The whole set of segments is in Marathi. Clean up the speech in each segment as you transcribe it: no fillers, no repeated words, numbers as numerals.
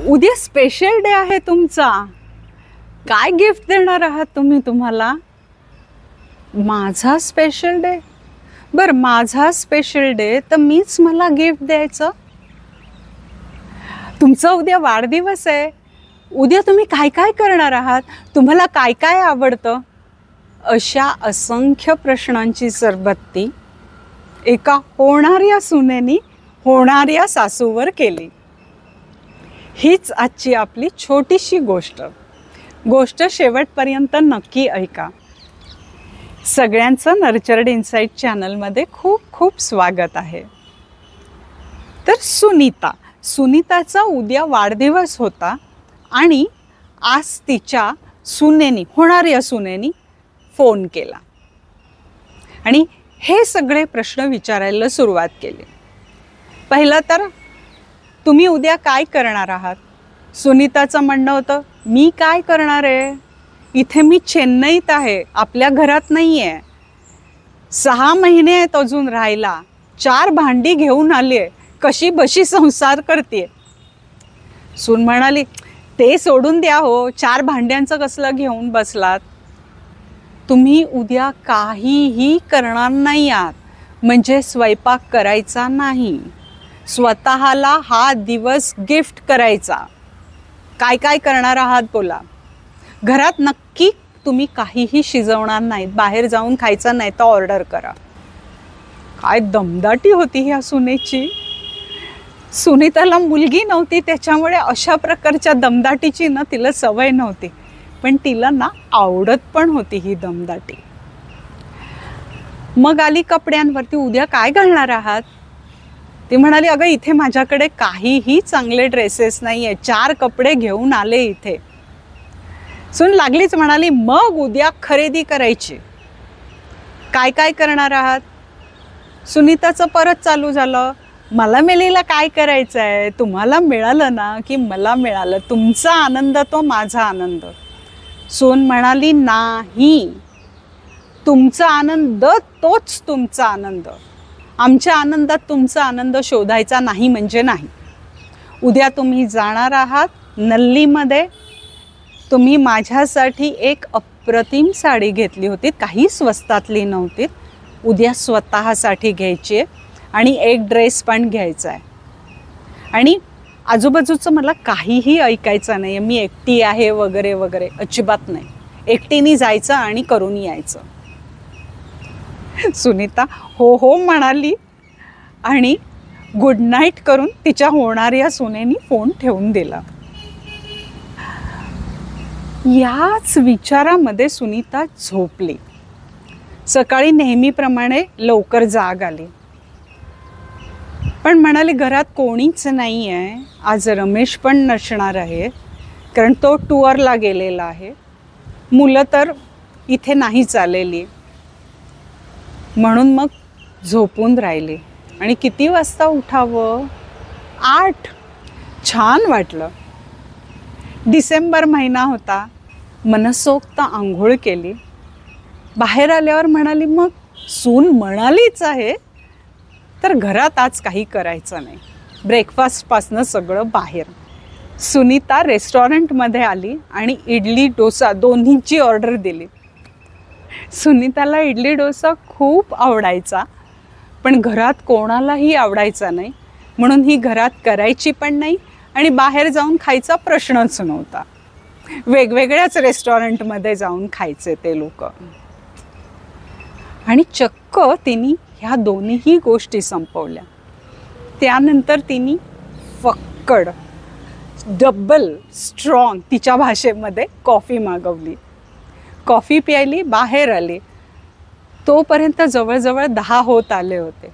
उद्या स्पेशल डे आहे तुमचा. काय गिफ्ट देणार आहात तुम्ही तुम्हाला? माझा स्पेशल डे? बर, माझा स्पेशल डे तर मीच मला गिफ्ट द्यायचं? तुमचा उद्या वाढदिवस आहे. उद्या तुम्ही काय काय करणार आहात? तुम्हाला काय काय आवडतं? अशा असंख्य प्रश्नांची सरबत्ती एका होणाऱ्या सुनेनी होणाऱ्या सासूवर केली. हीच आजची आपली छोटीशी गोष्ट शेवटपर्यंत नक्की ऐका. सगळ्यांचं नर्चर्ड इनसाइट चॅनलमध्ये खूप खूप स्वागत आहे. तर सुनीताचा उद्या वाढदिवस होता आणि आज तिच्या होणाऱ्या सुनेनी फोन केला आणि हे सगळे प्रश्न विचारायला सुरुवात केली. पहिलं तर, तुम्ही उद्या काय करणार आहात? सुनीताचं म्हणणं होतं, मी काय करणार आहे? इथे मी चेन्नईत आहे, आपल्या घरात नाही आहे. 6 महिने आहेत अजून राहायला. 4 भांडी घेऊन आली आहे, कशी बशी संसार करते. सून म्हणाली, ते सोडून द्या हो, 4 भांड्यांचं कसलं घेऊन बसलात? तुम्ही उद्या काहीही करणार नाही आहात, म्हणजे स्वयंपाक करायचा नाही. स्वतःला हा दिवस गिफ्ट करायचा. काय काय करणार आहात बोला. घरात नक्की तुम्ही काहीही शिजवणार नाहीत, बाहेर जाऊन खायचं नाही तर ऑर्डर करा. काय दमदाटी होती ह्या सुनेची. सुनीताला मुलगी नव्हती, त्याच्यामुळे अशा प्रकारच्या दमदाटीची ना तिला सवय नव्हती, पण तिला ना आवडत पण होती ही दमदाटी. मग आली कपड्यांवरती. उद्या काय घालणार आहात? ती म्हणाली, अगं इथे माझ्याकडे काहीही चांगले ड्रेसेस नाही आहे, 4 कपडे घेऊन आले इथे. सून लागलीच म्हणाली, मग उद्या खरेदी करायची. काय काय करणार आहात? सुनीताचं परत चालू झालं, मला मेलीला काय करायचं आहे? तुम्हाला मिळालं ना की मला मिळालं, तुमचा आनंद तो माझा आनंद. सून म्हणाली, नाही, तुमचा आनंद तोच तुमचा आनंद. आमच्या आनंदात तुमचा आनंद शोधायचा नाही म्हणजे नाही. उद्या तुम्ही जाणार आहात नल्लीमध्ये. तुम्ही माझ्यासाठी एक अप्रतिम साडी घेतली होती, काही स्वस्तातली नव्हती. उद्या स्वतःसाठी घ्यायची आणि एक ड्रेस पण घ्यायचा आहे. आणि आजूबाजूचं मला काहीही ऐकायचं नाही, मी एकटी आहे वगैरे वगैरे, अजिबात नाही. एकटीने जायचं आणि करून यायचं. सुनीता हो हो म्हणाली आणि गुड नाईट करून तिच्या होणाऱ्या सुनेनी फोन ठेवून दिला. याच विचारामध्ये सुनीता झोपली. सकाळी नेहमीप्रमाणे लवकर जाग आली, पण म्हणाली घरात कोणीच नाही आहे. आज रमेश पण नसणार आहे, कारण तो टूरला गेलेला आहे. मुलं तर इथे नाहीच आलेली, म्हणून मग झोपून राहिली. आणि किती वाजता उठावं? 8. छान वाटलं. डिसेंबर महिना होता. मनसोक्त आंघोळ केली. बाहेर आल्यावर म्हणाली, मग सून म्हणालीच आहे तर घरात आज काही करायचं नाही. ब्रेकफास्टपासनं सगळं बाहेर. सुनीता रेस्टॉरंटमध्ये आली आणि इडली डोसा दोन्हीची ऑर्डर दिली. सुनीताला इडली डोसा खूप आवडायचा, पण घरात कोणालाही आवडायचा नाही, म्हणून ही घरात करायची पण नाही आणि बाहेर जाऊन खायचा प्रश्नच नव्हता. वेगवेगळ्याच रेस्टॉरंटमध्ये जाऊन खायचे ते लोक. आणि चक्क तिने ह्या दोन्हीही गोष्टी संपवल्या. त्यानंतर तिने फक्कड डबल स्ट्रॉंग तिच्या भाषेमध्ये कॉफी मागवली. कॉफी प्यायली, बाहेर आली. तोपर्यंत जवळजवळ 10 होत आले होते.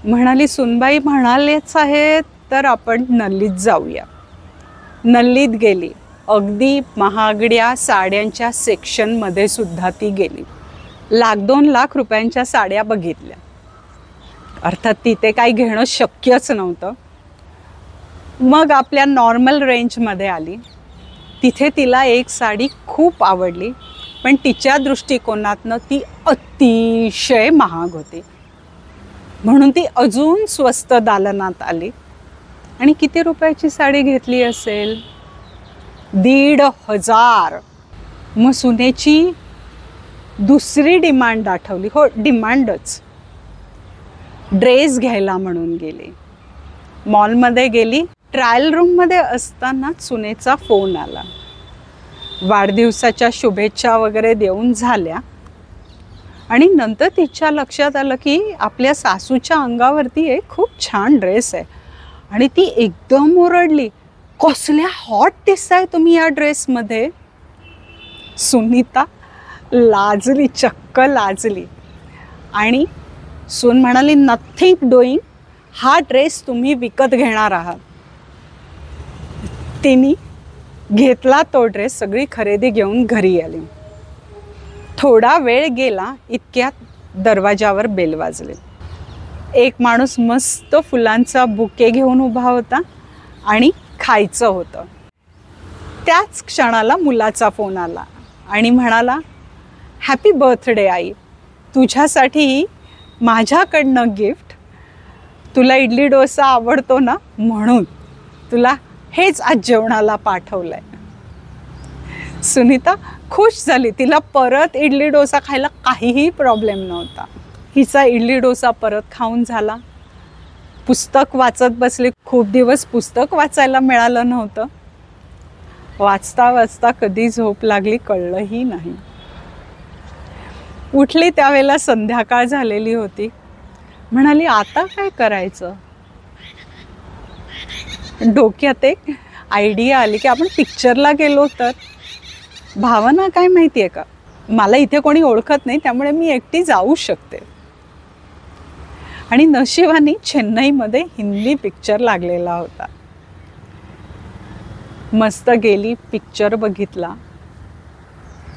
म्हणाली, सुनबाई म्हणालेच आहेत तर आपण नल्लीत जाऊया. नल्लीत गेली. अगदी महागड्या साड्यांच्या सेक्शनमध्ये सुद्धा ती गेली. 1-2 लाख रुपयांच्या साड्या बघितल्या. अर्थात तिथे काही घेणं शक्यच नव्हतं. मग आपल्या नॉर्मल रेंजमध्ये आली. तिथे तिला एक साडी खूप आवडली, पण तिच्या दृष्टिकोनातनं ती अतिशय महाग होती, म्हणून ती अजून स्वस्त दालनात आली आणि किती रुपयाची साडी घेतली असेल? 1,500. मग सुनेची दुसरी डिमांड आठवली. हो, डिमांडच. ड्रेस घ्यायला म्हणून गेली. मॉलमध्ये गेली. ट्रायल रूममध्ये असताना सुनेचा फोन आला. वाढदिवसाच्या शुभेच्छा वगैरे देऊन झाल्या आणि नंतर तिच्या लक्षात आलं की आपल्या सासूच्या अंगावरती एक खूप छान ड्रेस आहे आणि ती एकदम ओरडली, कसल्या हॉट दिसताय तुम्ही या ड्रेसमध्ये. सुनीता लाजली, चक्क लाजली. आणि सून म्हणाली, नथिंग डुईंग, हा ड्रेस तुम्ही विकत घेणार आहात. तिने घेतला तो ड्रेस, सगळी खरेदी घेऊन घरी आली. थोडा वेळ गेला इतक्यात दरवाजावर बेल वाजले. एक माणूस मस्त फुलांचा बुके घेऊन उभा होता आणि खायचं होतं. त्याच क्षणाला मुलाचा फोन आला आणि म्हणाला, हॅपी बर्थडे आई, तुझ्यासाठी माझ्याकडनं गिफ्ट. तुला इडली डोसा आवडतो ना, म्हणून तुला हेच आज जेवणाला पाठवलंय. सुनीता खुश झाली. तिला परत इडली डोसा खायला काहीही प्रॉब्लेम नव्हता. हिचा इडली डोसा परत खाऊन झाला. पुस्तक वाचत बसली. खूप दिवस पुस्तक वाचायला मिळालं नव्हतं. वाचता वाचता कधी झोप लागली कळलंही नाही. उठली त्यावेळेला संध्याकाळ झालेली होती. म्हणाली, आता काय करायचं? डोक्यात एक आयडिया आली की आपण पिक्चरला गेलो तर. भावना काय माहिती आहे का, मला इथे कोणी ओळखत नाही, त्यामुळे मी एकटी जाऊ शकते. आणि नशिबाने चेन्नईमध्ये हिंदी पिक्चर लागलेला होता. मस्त गेली, पिक्चर बघितला.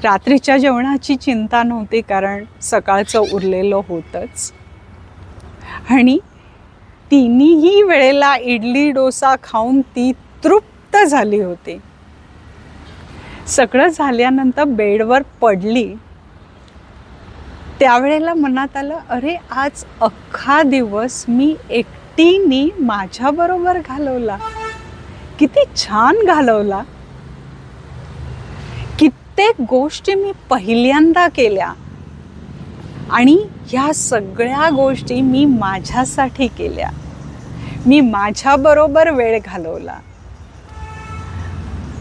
रात्रीच्या जेवणाची चिंता नव्हती कारण सकाळचं उरलेलं होतंच. आणि तिन्ही वेळेला इडली डोसा खाऊन ती तृप्त झाली होती. सगळं झाल्यानंतर बेडवर पडली. त्यावेळेला मनात आलं, अरे आज अख्खा दिवस मी एकटीने माझ्याबरोबर घालवला. किती छान घालवला. कित्येक गोष्टी मी पहिल्यांदा केल्या आणि ह्या सगळ्या गोष्टी मी माझ्यासाठी केल्या. मी माझ्याबरोबर वेळ घालवला.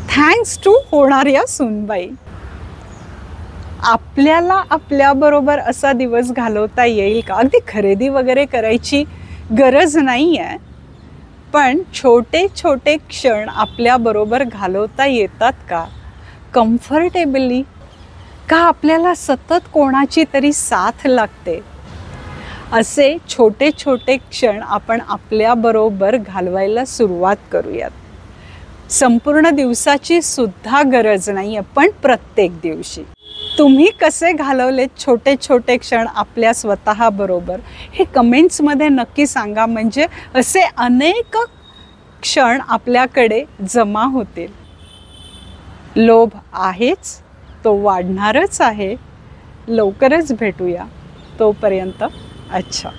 थँक्स टू होणाऱ्या सूनबाई. आपल्याला आपल्याबरोबर असा दिवस घालवता येईल का? अगदी खरेदी वगैरे करायची गरज नाही आहे, पण छोटे छोटे क्षण आपल्याबरोबर घालवता येतात का कम्फर्टेबली? का आपल्याला सतत कोणाची तरी साथ लागते? असे छोटे छोटे क्षण आपण आपल्याबरोबर घालवायला सुरुवात करूयात. संपूर्ण दिवसाची सुद्धा गरज नाही आहे, पण प्रत्येक दिवशी. तुम्ही कसे घालवलेत छोटे छोटे क्षण आपल्या स्वतःबरोबर हे कमेंट्समध्ये नक्की सांगा. म्हणजे असे अनेक क्षण आपल्याकडे जमा होतील. लोभ आहेच, तो वाढणारच आहे. लवकरच भेटूया. तोपर्यंत अच्छा.